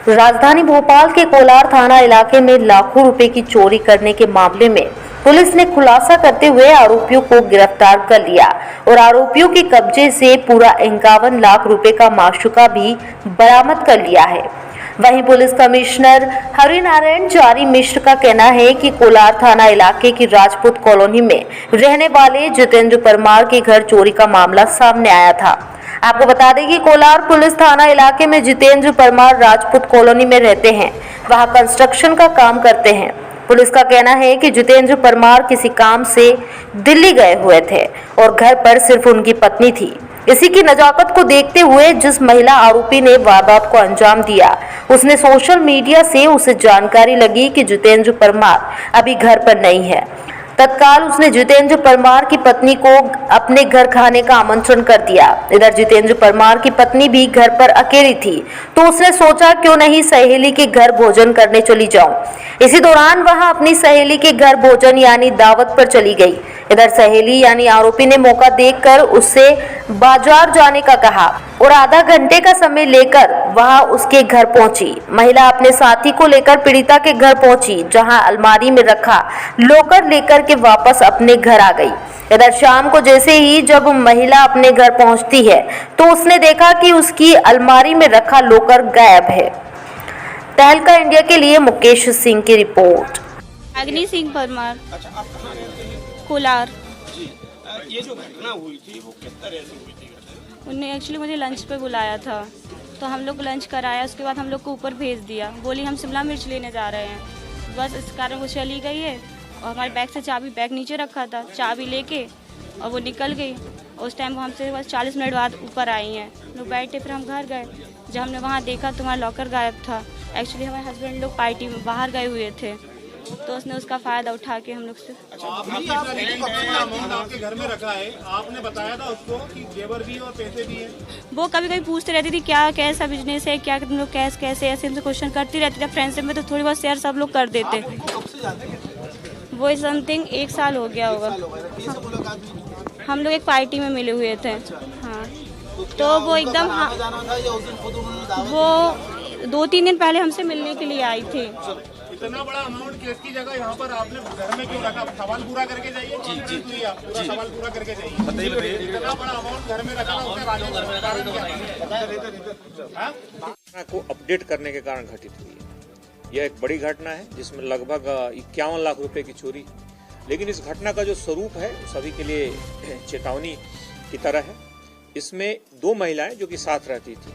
राजधानी भोपाल के कोलार थाना इलाके में लाखों रुपए की चोरी करने के मामले में पुलिस ने खुलासा करते हुए आरोपियों को गिरफ्तार कर लिया और आरोपियों के कब्जे से पूरा 51 लाख रुपए का माशूका भी बरामद कर लिया है। वहीं पुलिस कमिश्नर हरिनारायण चारी मिश्र का कहना है कि कोलार थाना इलाके की राजपूत कॉलोनी में रहने वाले जितेंद्र परमार के घर चोरी का मामला सामने आया था। आपको बता दें कि कोलार पुलिस थाना इलाके में जितेंद्र परमार राजपूत कॉलोनी में रहते हैं। वहां कंस्ट्रक्शन का काम करते हैं। पुलिस का कहना है कि जितेंद्र परमार किसी काम से दिल्ली गए हुए थे और घर पर सिर्फ उनकी पत्नी थी। इसी की नजाकत को देखते हुए जिस महिला आरोपी ने वारदात को अंजाम दिया, उसने सोशल मीडिया से उसे जानकारी लगी कि जितेंद्र परमार अभी घर पर नहीं है। तत्काल उसने जितेंद्र परमार की पत्नी को अपने घर खाने का आमंत्रण कर दिया। इधर जितेंद्र परमार की पत्नी भी घर पर अकेली थी, तो उसने सोचा क्यों नहीं सहेली के घर भोजन करने चली जाऊं। इसी दौरान वहां अपनी सहेली के घर भोजन यानी दावत पर चली गई। इधर सहेली यानी आरोपी ने मौका देखकर उससे बाजार जाने का कहा और आधा घंटे का समय लेकर वहां उसके घर पहुंची। महिला अपने साथी को लेकर पीड़िता के घर पहुंची, जहां अलमारी में रखा लॉकर लेकर के वापस अपने घर आ गई। इधर शाम को जैसे ही जब महिला अपने घर पहुंचती है तो उसने देखा कि उसकी अलमारी में रखा लॉकर गायब है। तहलका इंडिया के लिए मुकेश सिंह की रिपोर्ट। अग्नि सिंह परमार। अच्छा, आप कहाँ रहते हैं? कोलार। जी, ये जो घटना हुई थी वो किस तरह से हुई थी? उन्होंने एक्चुअली मुझे लंच पे बुलाया था, तो हम लोग लंच कराया, उसके बाद हम लोग को ऊपर भेज दिया। बोली हम शिमला मिर्च लेने जा रहे हैं, बस इस कारण वो चली गई है। और हमारे बैग से चाबी, बैग नीचे रखा था, चाबी लेके और वो निकल गई। उस टाइम वो हमसे बस 40 मिनट बाद ऊपर आई हैं। लोग बैठे, फिर हम घर गए। जब हमने वहाँ देखा तो हमारा लॉकर गायब था। एक्चुअली हमारे हस्बैंड लोग पार्टी में बाहर गए हुए थे, तो उसने उसका फायदा उठा के हम लोग से। अच्छा, आपके घर में रखा है, आपने बताया था उसको कि जेवर भी और पैसे भी हैं? वो कभी कभी पूछती रहती थी क्या कैसा बिजनेस है, क्या तुम लोग कैसे ऐसे हमसे क्वेश्चन करती रहती थी। फ्रेंडशिप में तो थोड़ी बहुत शेयर सब लोग कर देते। वो समथिंग 1 साल हो गया होगा। हम लोग एक पार्टी में मिले हुए थे। हाँ, तो वो एकदम, हाँ, वो 2-3 दिन पहले हमसे मिलने के लिए आई थी। इतना बड़ा अमाउंट केस की जगह यहाँ पर आपने घर में क्यों रखा? सवाल पूरा करके जाइए। जी, पूरा सवाल पूरा करके जाइए। बताइए, इतना बड़ा अमाउंट घर में रखा को अपडेट करने के कारण घटित हुई है। यह एक बड़ी घटना है जिसमें लगभग 51 लाख रुपए की चोरी। लेकिन इस घटना का जो स्वरूप है सभी के लिए चेतावनी की तरह है। इसमें 2 महिलाएं जो कि साथ रहती थी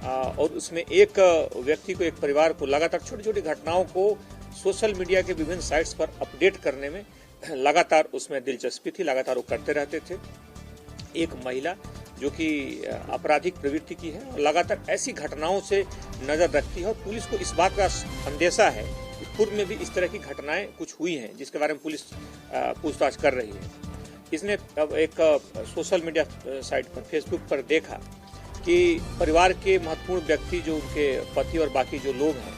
और उसमें एक व्यक्ति को, एक परिवार को लगातार छोटी छोटी घटनाओं को सोशल मीडिया के विभिन्न साइट्स पर अपडेट करने में लगातार उसमें दिलचस्पी थी, लगातार वो करते रहते थे। एक महिला जो कि आपराधिक प्रवृत्ति की है और लगातार ऐसी घटनाओं से नजर रखती है और पुलिस को इस बात का अंदेशा है कि पूर्व में भी इस तरह की घटनाएं कुछ हुई हैं जिसके बारे में पुलिस पूछताछ कर रही है। इसने अब एक सोशल मीडिया साइट पर, फेसबुक पर देखा कि परिवार के महत्वपूर्ण व्यक्ति जो उनके पति और बाकी जो लोग हैं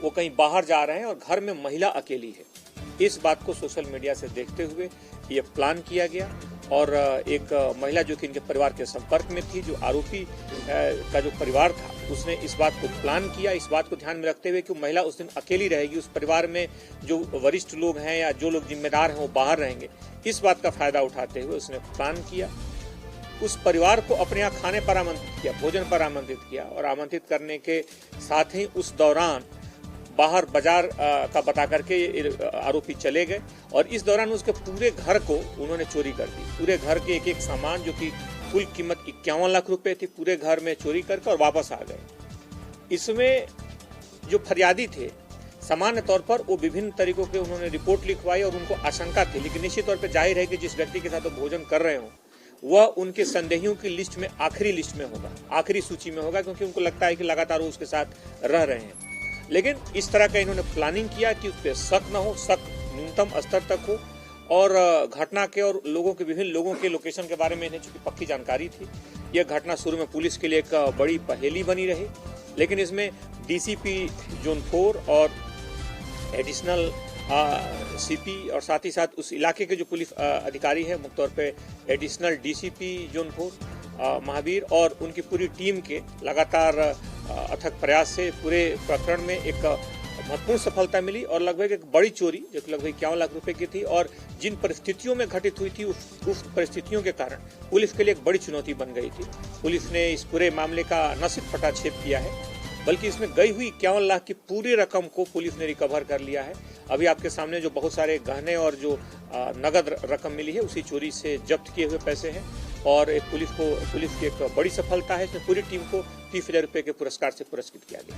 वो कहीं बाहर जा रहे हैं और घर में महिला अकेली है। इस बात को सोशल मीडिया से देखते हुए ये प्लान किया गया और एक महिला जो कि इनके परिवार के संपर्क में थी, जो आरोपी का जो परिवार था, उसने इस बात को प्लान किया, इस बात को ध्यान में रखते हुए कि महिला उस दिन अकेली रहेगी, उस परिवार में जो वरिष्ठ लोग हैं या जो लोग जिम्मेदार हैं वो बाहर रहेंगे। इस बात का फायदा उठाते हुए उसने प्लान किया, उस परिवार को अपने यहाँ खाने पर आमंत्रित किया, भोजन पर आमंत्रित किया और आमंत्रित करने के साथ ही उस दौरान बाहर बाजार का बता करके आरोपी चले गए और इस दौरान उसके पूरे घर को उन्होंने चोरी कर दी। पूरे घर के एक एक सामान जो कि कुल कीमत 51 लाख रुपए थी, पूरे घर में चोरी करके और वापस आ गए। इसमें जो फरियादी थे, सामान्य तौर पर वो विभिन्न तरीकों के उन्होंने रिपोर्ट लिखवाई और उनको आशंका थी, लेकिन निश्चित तौर पर जाहिर है कि जिस व्यक्ति के साथ वो भोजन कर रहे हो वह उनके संदेहियों की लिस्ट में आखिरी लिस्ट में होगा, आखिरी सूची में होगा, क्योंकि उनको लगता है कि लगातार वो उसके साथ रह रहे हैं। लेकिन इस तरह का इन्होंने प्लानिंग किया कि उस पर शक न हो, शक न्यूनतम स्तर तक हो और घटना के और लोगों के, विभिन्न लोगों के लोकेशन के बारे में इन्हें चूंकि पक्की जानकारी थी। यह घटना शुरू में पुलिस के लिए एक बड़ी पहेली बनी रही, लेकिन इसमें डीसीपी जोन 4 और एडिशनल सीपी और साथ ही साथ उस इलाके के जो पुलिस अधिकारी है, मुख्य तौर पे एडिशनल डीसीपी जोन 4 महावीर और उनकी पूरी टीम के लगातार अथक प्रयास से पूरे प्रकरण में एक महत्वपूर्ण सफलता मिली और लगभग एक बड़ी चोरी जो कि लगभग 51 लाख रुपए की थी और जिन परिस्थितियों में घटित हुई थी उस परिस्थितियों के कारण पुलिस के लिए एक बड़ी चुनौती बन गई थी। पुलिस ने इस पूरे मामले का न सिर्फ पटाक्षेप किया है बल्कि इसमें गई हुई 51 लाख की पूरी रकम को पुलिस ने रिकवर कर लिया है। अभी आपके सामने जो बहुत सारे गहने और जो नगद रकम मिली है उसी चोरी से जब्त किए हुए पैसे हैं और एक पुलिस की एक बड़ी सफलता है। इसमें पूरी टीम को 30,000 रुपए के पुरस्कार से पुरस्कृत किया गया।